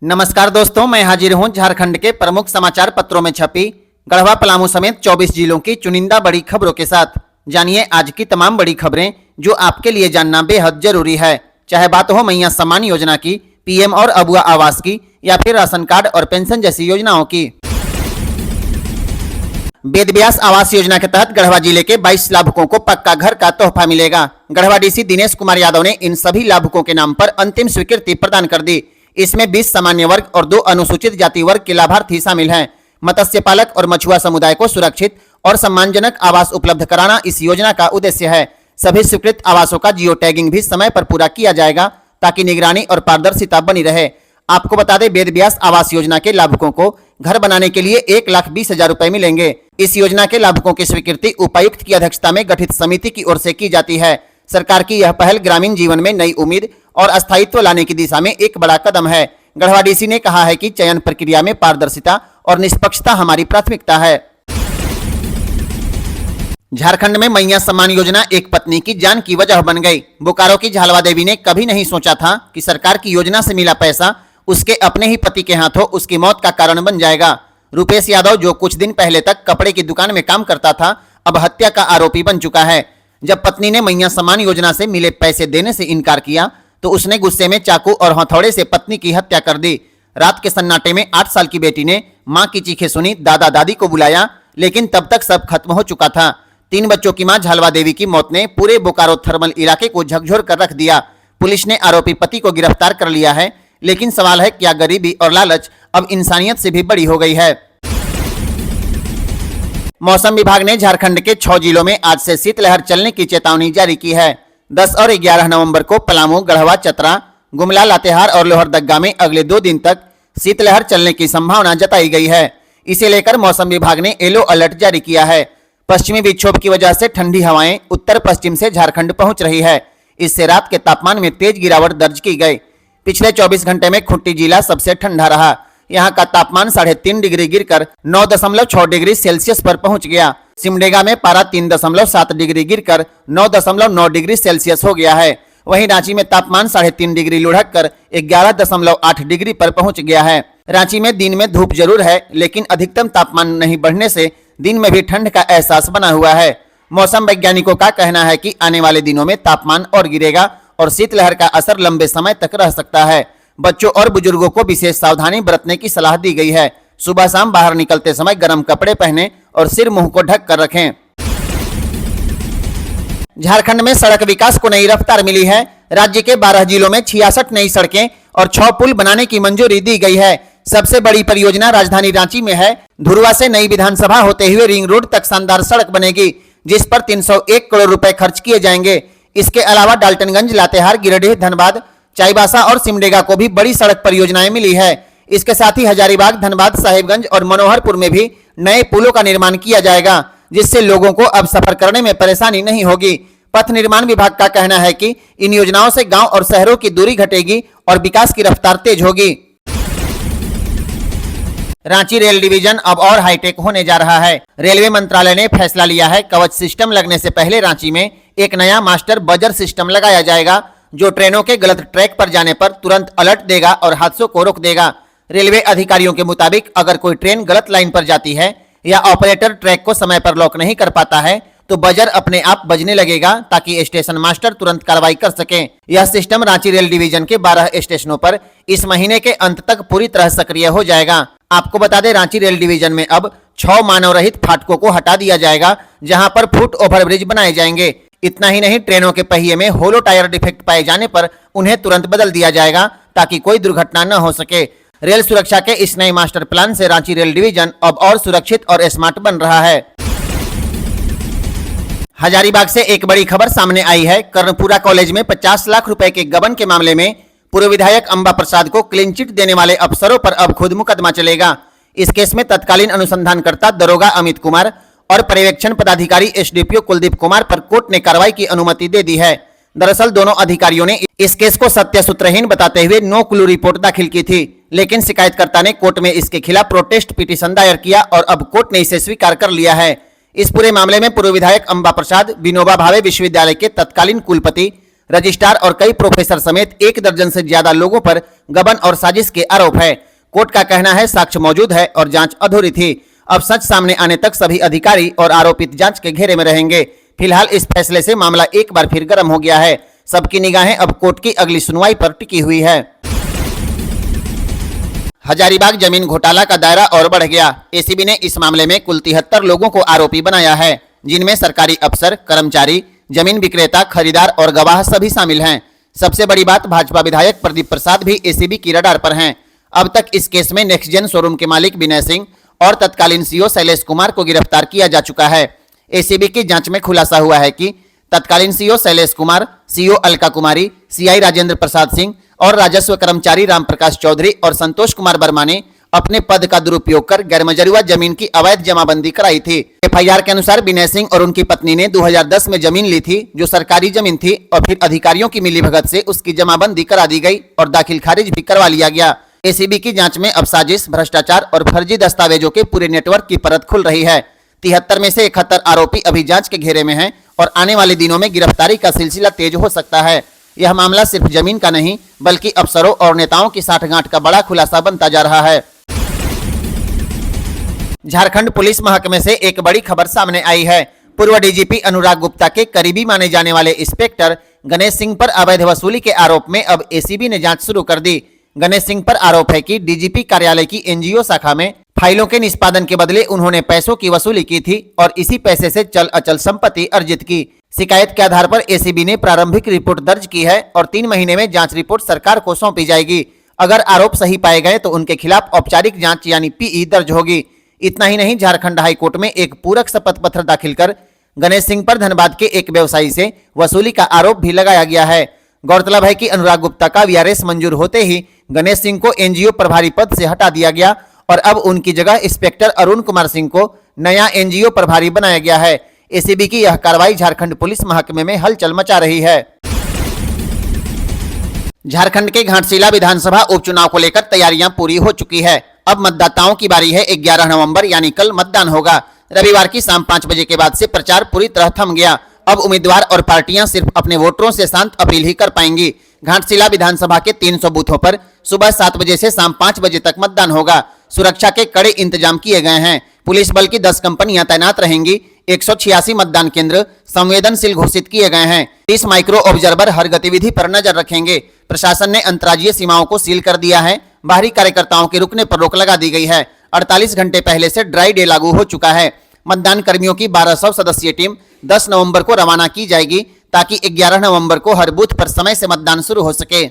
नमस्कार दोस्तों, मैं हाजिर हूं झारखंड के प्रमुख समाचार पत्रों में छपी गढ़वा पलामू समेत 24 जिलों की चुनिंदा बड़ी खबरों के साथ। जानिए आज की तमाम बड़ी खबरें जो आपके लिए जानना बेहद जरूरी है। चाहे बात हो मैया सम्मान योजना की, पीएम और अबुआ आवास की या फिर राशन कार्ड और पेंशन जैसी योजनाओं की। वेदव्यास आवास योजना के तहत गढ़वा जिले के 22 लाभुकों को पक्का घर का तोहफा मिलेगा। गढ़वा डीसी दिनेश कुमार यादव ने इन सभी लाभुकों के नाम पर अंतिम स्वीकृति प्रदान कर दी। इसमें 20 सामान्य वर्ग और 2 अनुसूचित जाति वर्ग के लाभार्थी शामिल हैं। मत्स्य पालक और मछुआ समुदाय को सुरक्षित और सम्मानजनक आवास उपलब्ध कराना इस योजना का उद्देश्य है। सभी स्वीकृत आवासों का जियो टैगिंग भी समय पर पूरा किया जाएगा ताकि निगरानी और पारदर्शिता बनी रहे। आपको बता दें, वेदव्यास आवास योजना के लाभुकों को घर बनाने के लिए 1,20,000 रुपए मिलेंगे। इस योजना के लाभुकों की स्वीकृति उपायुक्त की अध्यक्षता में गठित समिति की ओर से की जाती है। सरकार की यह पहल ग्रामीण जीवन में नई उम्मीद और अस्थायित्व लाने की दिशा में एक बड़ा कदम है। गढ़वा डीसी ने कहा है कि चयन प्रक्रिया में पारदर्शिता और निष्पक्षता हमारी प्राथमिकता है। झारखंड में मैया सम्मान योजना एक पत्नी की जान की वजह बन गई। बोकारो की झालवा देवी ने कभी नहीं सोचा था कि सरकार की योजना से मिला पैसा उसके अपने ही पति के हाथों उसकी मौत का कारण बन जाएगा। रुपेश यादव, जो कुछ दिन पहले तक कपड़े की दुकान में काम करता था, अब हत्या का आरोपी बन चुका है। जब पत्नी ने मैया सम्मान योजना से मिले पैसे देने से इनकार किया तो उसने गुस्से में चाकू और हथौड़े से पत्नी की हत्या कर दी। रात के सन्नाटे में 8 साल की बेटी ने मां की चीखें सुनी, दादा दादी को बुलाया, लेकिन तब तक सब खत्म हो चुका था। 3 बच्चों की मां झालवा देवी की मौत ने पूरे बोकारो थर्मल इलाके को झकझोर कर रख दिया। पुलिस ने आरोपी पति को गिरफ्तार कर लिया है, लेकिन सवाल है क्या गरीबी और लालच अब इंसानियत से भी बड़ी हो गई है। मौसम विभाग ने झारखंड के 6 जिलों में आज से शीतलहर चलने की चेतावनी जारी की है। 10 और 11 नवंबर को पलामू, गढ़वा, चतरा, गुमला, लातेहार और लोहरदगा में अगले 2 दिन तक शीतलहर चलने की संभावना जताई गई है। इसे लेकर मौसम विभाग ने येलो अलर्ट जारी किया है। पश्चिमी विक्षोभ की वजह से ठंडी हवाएं उत्तर पश्चिम से झारखंड पहुंच रही है। इससे रात के तापमान में तेज गिरावट दर्ज की गई। पिछले 24 घंटे में खूंटी जिला सबसे ठंडा रहा। यहाँ का तापमान 3.5 डिग्री गिरकर 9.6 डिग्री सेल्सियस पर पहुंच गया। सिमडेगा में पारा 3.7 डिग्री गिरकर 9.9 डिग्री सेल्सियस हो गया है। वहीं रांची में तापमान 3.5 डिग्री लुढ़क कर 11.8 डिग्री पर पहुंच गया है। रांची में दिन में धूप जरूर है, लेकिन अधिकतम तापमान नहीं बढ़ने से दिन में भी ठंड का एहसास बना हुआ है। मौसम वैज्ञानिकों का कहना है कि आने वाले दिनों में तापमान और गिरेगा और शीतलहर का असर लंबे समय तक रह सकता है। बच्चों और बुजुर्गों को विशेष सावधानी बरतने की सलाह दी गई है। सुबह शाम बाहर निकलते समय गर्म कपड़े पहनें और सिर मुंह को ढक कर रखें। झारखंड में सड़क विकास को नई रफ्तार मिली है। राज्य के 12 जिलों में 66 नई सड़कें और 6 पुल बनाने की मंजूरी दी गई है। सबसे बड़ी परियोजना राजधानी रांची में है। धुरवा से नई विधानसभा होते हुए रिंग रोड तक शानदार सड़क बनेगी, जिस पर 301 करोड़ रुपए खर्च किए जाएंगे। इसके अलावा डाल्टनगंज, लातेहार, गिरिडीह, धनबाद, चाईबासा और सिमडेगा को भी बड़ी सड़क परियोजनाएं मिली है। इसके साथ ही हजारीबाग, धनबाद, साहिबगंज और मनोहरपुर में भी नए पुलों का निर्माण किया जाएगा, जिससे लोगों को अब सफर करने में परेशानी नहीं होगी। पथ निर्माण विभाग का कहना है कि इन योजनाओं से गांव और शहरों की दूरी घटेगी और विकास की रफ्तार तेज होगी। रांची रेल डिवीजन अब और हाईटेक होने जा रहा है। रेलवे मंत्रालय ने फैसला लिया है, कवच सिस्टम लगने से पहले रांची में एक नया मास्टर बजर सिस्टम लगाया जाएगा, जो ट्रेनों के गलत ट्रैक पर जाने पर तुरंत अलर्ट देगा और हादसों को रोक देगा। रेलवे अधिकारियों के मुताबिक अगर कोई ट्रेन गलत लाइन पर जाती है या ऑपरेटर ट्रैक को समय पर लॉक नहीं कर पाता है तो बजर अपने आप बजने लगेगा, ताकि स्टेशन मास्टर तुरंत कार्रवाई कर सके। यह सिस्टम रांची रेल डिवीजन के 12 स्टेशनों पर इस महीने के अंत तक पूरी तरह सक्रिय हो जाएगा। आपको बता दें, रांची रेल डिवीजन में अब 6 मानव रहित फाटकों को हटा दिया जाएगा, जहां पर फुट ओवरब्रिज बनाए जाएंगे। इतना ही नहीं, ट्रेनों के पहिए में होलो टायर डिफेक्ट पाए जाने पर उन्हें तुरंत बदल दिया जाएगा, ताकि कोई दुर्घटना न हो सके। रेल सुरक्षा के इस नए मास्टर प्लान से रांची रेल डिवीजन अब और सुरक्षित और स्मार्ट बन रहा है। हजारीबाग से एक बड़ी खबर सामने आई है। कर्णपुरा कॉलेज में 50 लाख रुपए के गबन के मामले में पूर्व विधायक अंबा प्रसाद को क्लीन चिट देने वाले अफसरों पर अब खुद मुकदमा चलेगा। इस केस में तत्कालीन अनुसंधानकर्ता दरोगा अमित कुमार और पर्यवेक्षण पदाधिकारी एसडीपीओ कुलदीप कुमार पर कोर्ट ने कार्रवाई की अनुमति दे दी है। दरअसल दोनों अधिकारियों ने इस केस को सत्य सूत्रहीन बताते हुए नो क्लू रिपोर्ट दाखिल की थी, लेकिन शिकायतकर्ता ने कोर्ट में इसके खिलाफ प्रोटेस्ट पिटीशन दायर किया और अब कोर्ट ने इसे स्वीकार कर लिया है। इस पूरे मामले में पूर्व विधायक अंबा प्रसाद विनोबा भावे विश्वविद्यालय के तत्कालीन कुलपति रजिस्ट्रार और कई प्रोफेसर समेत 1 दर्जन से ज्यादा लोगों पर गबन और साजिश के आरोप है। कोर्ट का कहना है साक्ष्य मौजूद है और जांच अधूरी थी। अब सच सामने आने तक सभी अधिकारी और आरोपित जांच के घेरे में रहेंगे। फिलहाल इस फैसले से मामला एक बार फिर गर्म हो गया है। सबकी निगाहें अब कोर्ट की अगली सुनवाई पर टिकी हुई है। हजारीबाग जमीन घोटाला का दायरा और बढ़ गया। एसीबी ने इस मामले में कुल 73 लोगों को आरोपी बनाया है, जिनमें सरकारी अफसर, कर्मचारी, जमीन विक्रेता, खरीदार और गवाह सभी शामिल हैं। सबसे बड़ी बात, भाजपा विधायक प्रदीप प्रसाद भी एसीबी की रडार पर हैं। अब तक इस केस में नेक्स्ट जेन शोरूम के मालिक विनय सिंह और तत्कालीन सीईओ शैलेश कुमार को गिरफ्तार किया जा चुका है। एसीबी की जांच में खुलासा हुआ है कि तत्कालीन सीईओ शैलेश कुमार, सीईओ अलका कुमारी, सीआई राजेंद्र प्रसाद सिंह और राजस्व कर्मचारी रामप्रकाश चौधरी और संतोष कुमार वर्मा ने अपने पद का दुरुपयोग कर गैरमजरूआ जमीन की अवैध जमाबंदी कराई थी। एफआईआर के अनुसार विनय सिंह और उनकी पत्नी ने 2010 में जमीन ली थी, जो सरकारी जमीन थी, और फिर अधिकारियों की मिलीभगत से उसकी जमाबंदी करा दी गई और दाखिल खारिज भी करवा लिया गया। एसीबी की जांच में अब साजिश, भ्रष्टाचार और फर्जी दस्तावेजों के पूरे नेटवर्क की परत खुल रही है। 73 में से 71 आरोपी अभी जांच के घेरे में हैं और आने वाले दिनों में गिरफ्तारी का सिलसिला तेज हो सकता है। यह मामला सिर्फ जमीन का नहीं, बल्कि अफसरों और नेताओं की साठगांठ का बड़ा खुलासा बनता जा रहा है। झारखंड पुलिस महकमे से एक बड़ी खबर सामने आई है। पूर्व डीजीपी अनुराग गुप्ता के करीबी माने जाने वाले इंस्पेक्टर गणेश सिंह पर अवैध वसूली के आरोप में अब एसीबी ने जांच शुरू कर दी। गणेश सिंह पर आरोप है कि डीजीपी कार्यालय की एनजीओ शाखा में फाइलों के निष्पादन के बदले उन्होंने पैसों की वसूली की थी और इसी पैसे से चल अचल संपत्ति अर्जित की। शिकायत के आधार पर एसीबी ने प्रारंभिक रिपोर्ट दर्ज की है और 3 महीने में जांच रिपोर्ट सरकार को सौंपी जाएगी। अगर आरोप सही पाए गए तो उनके खिलाफ औपचारिक जांच यानी पीई दर्ज होगी। इतना ही नहीं, झारखंड हाईकोर्ट में एक पूरक शपथ पत्र दाखिल कर गणेश सिंह पर धनबाद के एक व्यवसायी से वसूली का आरोप भी लगाया गया है। गौरतलब है कि अनुराग गुप्ता का वीआरएस मंजूर होते ही गणेश सिंह को एनजीओ प्रभारी पद से हटा दिया गया और अब उनकी जगह इंस्पेक्टर अरुण कुमार सिंह को नया एनजीओ प्रभारी बनाया गया है। एसीबी की यह कार्रवाई झारखंड पुलिस महकमे में हलचल मचा रही है। झारखंड के घाटशिला विधानसभा उपचुनाव को लेकर तैयारियां पूरी हो चुकी है। अब मतदाताओं की बारी है। 11 नवंबर यानी कल मतदान होगा। रविवार की शाम 5 बजे के बाद से प्रचार पूरी तरह थम गया। अब उम्मीदवार और पार्टियां सिर्फ अपने वोटरों से शांत अपील ही कर पाएंगी। घाटशिला विधानसभा के 300 बूथों पर सुबह 7 बजे से शाम 5 बजे तक मतदान होगा। सुरक्षा के कड़े इंतजाम किए गए हैं। पुलिस बल की 10 कंपनियां तैनात रहेंगी। 186 मतदान केंद्र संवेदनशील घोषित किए गए हैं। 30 माइक्रो ऑब्जर्वर हर गतिविधि पर नजर रखेंगे। प्रशासन ने अंतर्राज्यीय सीमाओं को सील कर दिया है। बाहरी कार्यकर्ताओं के रुकने पर रोक लगा दी गई है। 48 घंटे पहले से ड्राई डे लागू हो चुका है। मतदान कर्मियों की 1200 सदस्यीय टीम 10 नवंबर को रवाना की जाएगी ताकि 11 नवंबर को हर बूथ पर समय से मतदान शुरू हो सके।